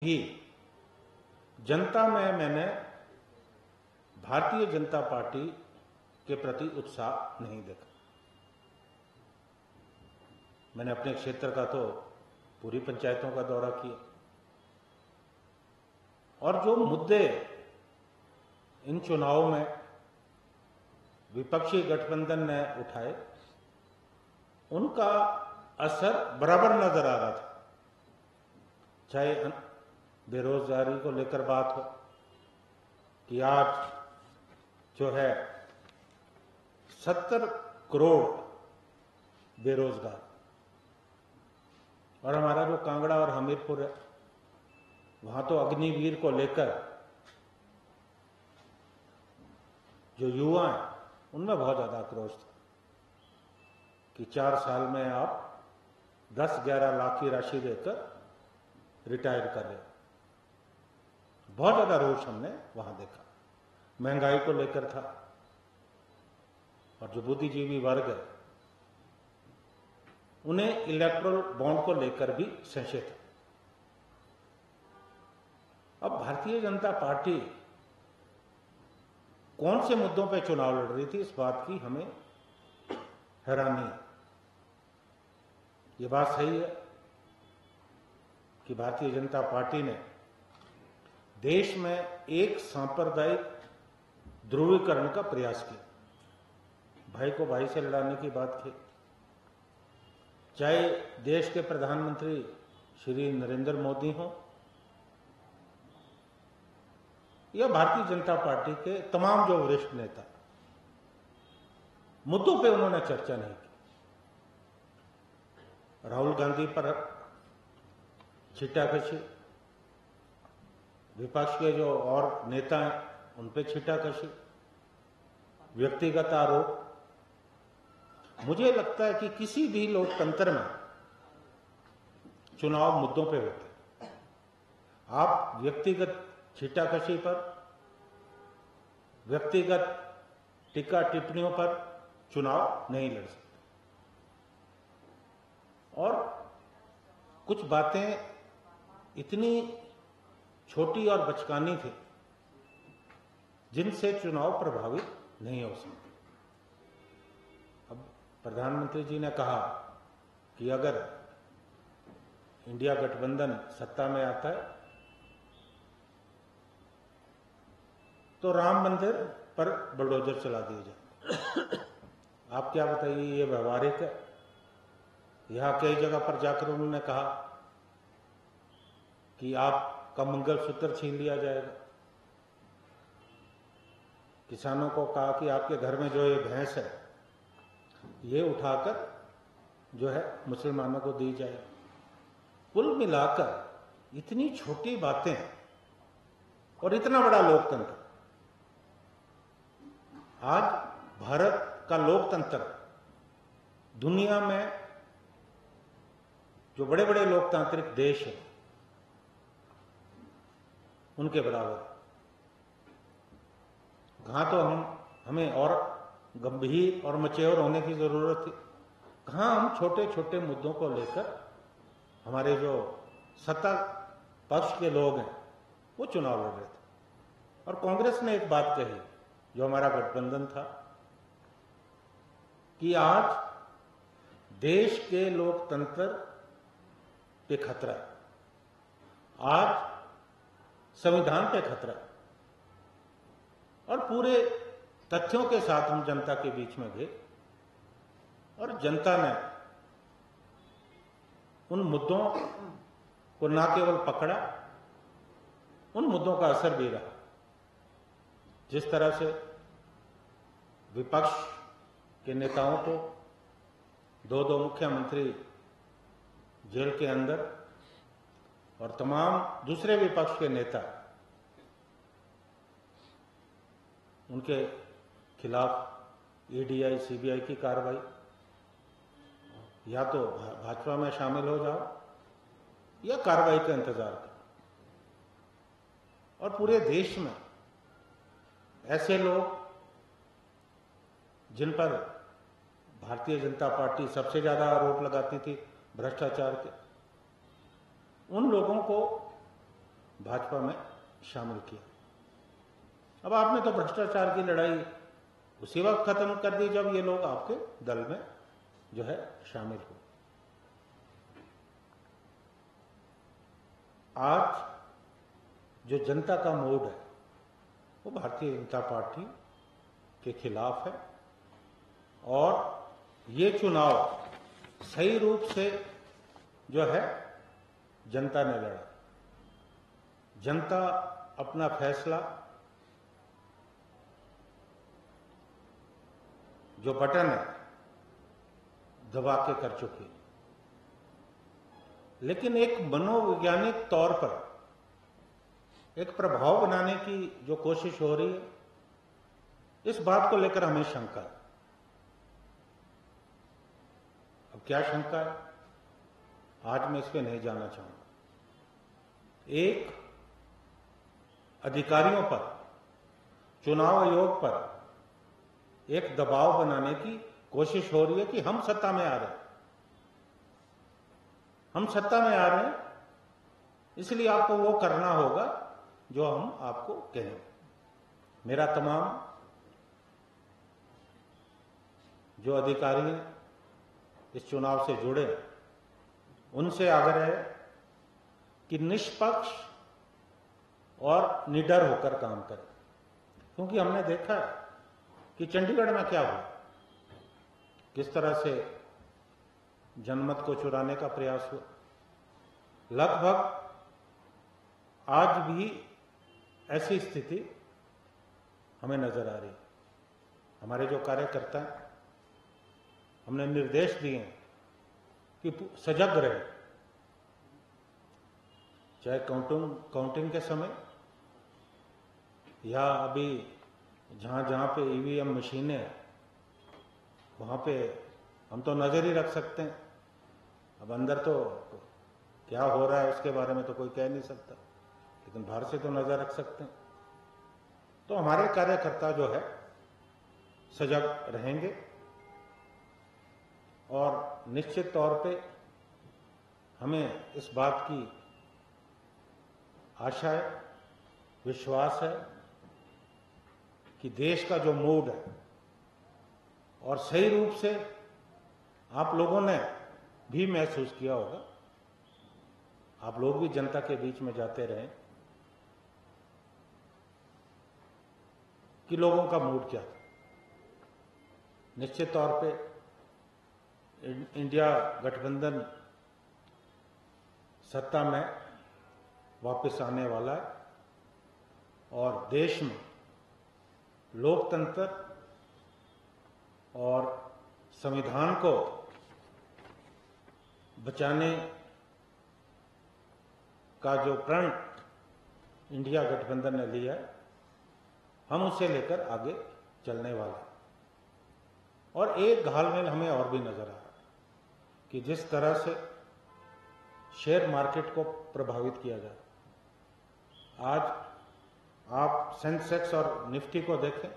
भी जनता में मैंने भारतीय जनता पार्टी के प्रति उत्साह नहीं देखा। मैंने अपने क्षेत्र का तो पूरी पंचायतों का दौरा किया और जो मुद्दे इन चुनावों में विपक्षी गठबंधन ने उठाए उनका असर बराबर नजर आ रहा था। चाहे बेरोजगारी को लेकर बात हो कि आज जो है 70 करोड़ बेरोजगार, और हमारा जो कांगड़ा और हमीरपुर है वहां तो अग्निवीर को लेकर जो युवा हैं उनमें बहुत ज्यादा आक्रोश था कि 4 साल में आप 10-11 लाख की राशि देकर रिटायर कर रहे। बहुत ज्यादा रोष हमने वहां देखा। महंगाई को लेकर था और जो बुद्धिजीवी वर्ग है उन्हें इलेक्ट्रल बॉन्ड को लेकर भी संशय था। अब भारतीय जनता पार्टी कौन से मुद्दों पर चुनाव लड़ रही थी, इस बात की हमें हैरानी है। ये बात सही है कि भारतीय जनता पार्टी ने देश में एक सांप्रदायिक ध्रुवीकरण का प्रयास किया, भाई को भाई से लड़ाने की बात की। चाहे देश के प्रधानमंत्री श्री नरेंद्र मोदी हो या भारतीय जनता पार्टी के तमाम जो वरिष्ठ नेता, मुद्दों पे उन्होंने चर्चा नहीं की। राहुल गांधी पर छीटाकशी, विपक्ष के जो और नेता हैं उन पे छीटाकशी, व्यक्तिगत आरोप। मुझे लगता है कि किसी भी लोकतंत्र में चुनाव मुद्दों पे होते हैं। आप व्यक्तिगत छीटाकशी पर, व्यक्तिगत टीका टिप्पणियों पर चुनाव नहीं लड़ सकते। और कुछ बातें इतनी छोटी और बचकानी थी जिनसे चुनाव प्रभावित नहीं हो सकते। अब प्रधानमंत्री जी ने कहा कि अगर इंडिया गठबंधन सत्ता में आता है तो राम मंदिर पर बुलडोजर चला दिए जाए। आप क्या बताइए, ये व्यवहारिक है? यहां कई जगह पर जाकर उन्होंने कहा कि आपका मंगलसूत्र छीन लिया जाएगा। किसानों को कहा कि आपके घर में जो ये भैंस है ये उठाकर जो है मुसलमानों को दी जाए। कुल मिलाकर इतनी छोटी बातें और इतना बड़ा लोकतंत्र, आज भारत का लोकतंत्र दुनिया में जो बड़े बड़े लोकतांत्रिक देश हैं उनके बराबर। कहां तो हमें और गंभीर और मच्योर होने की जरूरत थी, कहां हम छोटे छोटे मुद्दों को लेकर हमारे जो सत्ता पक्ष के लोग हैं वो चुनाव लड़ रहे थे। और कांग्रेस ने एक बात कही जो हमारा गठबंधन था कि आज देश के लोकतंत्र पे खतरा है, आज संविधान पे खतरा है। और पूरे तथ्यों के साथ हम जनता के बीच में गए और जनता ने उन मुद्दों को न केवल पकड़ा, उन मुद्दों का असर भी रहा। जिस तरह से विपक्ष के नेताओं को 2-2 मुख्यमंत्री जेल के अंदर और तमाम दूसरे विपक्ष के नेता उनके खिलाफ ईडीआई सीबीआई की कार्रवाई, या तो भाजपा में शामिल हो जाओ या कार्रवाई का इंतजार करो। और पूरे देश में ऐसे लोग जिन पर भारतीय जनता पार्टी सबसे ज्यादा आरोप लगाती थी भ्रष्टाचार के, उन लोगों को भाजपा में शामिल किया। अब आपने तो भ्रष्टाचार की लड़ाई उसी वक्त खत्म कर दी जब ये लोग आपके दल में जो है शामिल हुए। आज जो जनता का मूड है वो भारतीय जनता पार्टी के खिलाफ है और ये चुनाव सही रूप से जो है जनता ने लड़ा। जनता अपना फैसला जो बटन है दबा के कर चुकी है, लेकिन एक मनोवैज्ञानिक तौर पर एक प्रभाव बनाने की जो कोशिश हो रही है, इस बात को लेकर हमें शंका है। अब क्या शंका है, आज मैं इस पे नहीं जाना चाहूंगा। एक अधिकारियों पर, चुनाव आयोग पर एक दबाव बनाने की कोशिश हो रही है कि हम सत्ता में आ रहे हैं, हम सत्ता में आ रहे हैं, इसलिए आपको वो करना होगा जो हम आपको कहें। मेरा तमाम जो अधिकारी हैं इस चुनाव से जुड़े, उनसे आग्रह है कि निष्पक्ष और निडर होकर काम करें, क्योंकि हमने देखा है कि चंडीगढ़ में क्या हुआ, किस तरह से जनमत को चुराने का प्रयास हुआ। लगभग आज भी ऐसी स्थिति हमें नजर आ रही है। हमारे जो कार्यकर्ता हैं, हमने निर्देश दिए हैं कि सजग रहे, चाहे काउंटिंग के समय या अभी जहां जहां पे ईवीएम मशीनें हैं वहां पे हम तो नजर ही रख सकते हैं। अब अंदर तो क्या हो रहा है उसके बारे में तो कोई कह नहीं सकता, लेकिन बाहर से तो नजर रख सकते हैं। तो हमारे कार्यकर्ता जो है सजग रहेंगे और निश्चित तौर पे हमें इस बात की आशा है, विश्वास है कि देश का जो मूड है, और सही रूप से आप लोगों ने भी महसूस किया होगा, आप लोग भी जनता के बीच में जाते रहे, कि लोगों का मूड क्या था। निश्चित तौर पे इंडिया गठबंधन सत्ता में वापस आने वाला है और देश में लोकतंत्र और संविधान को बचाने का जो प्रण इंडिया गठबंधन ने लिया है, हम उसे लेकर आगे चलने वाले हैं। और एक घालमेल हमें और भी नजर आ रहा है कि जिस तरह से शेयर मार्केट को प्रभावित किया जाए। आज आप सेंसेक्स और निफ्टी को देखें,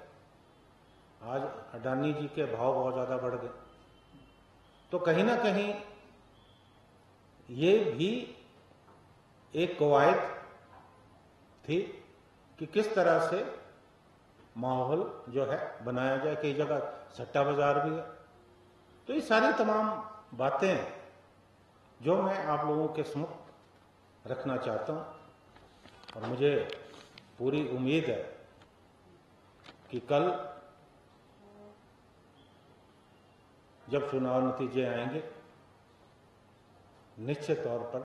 आज अडानी जी के भाव बहुत ज्यादा बढ़ गए। तो कहीं ना कहीं ये भी एक कवायद थी कि किस तरह से माहौल जो है बनाया जाए। कई जगह सट्टा बाजार भी है। तो ये सारी तमाम बातें जो मैं आप लोगों के सम्मुख रखना चाहता हूं, और मुझे पूरी उम्मीद है कि कल जब चुनाव नतीजे आएंगे, निश्चित तौर पर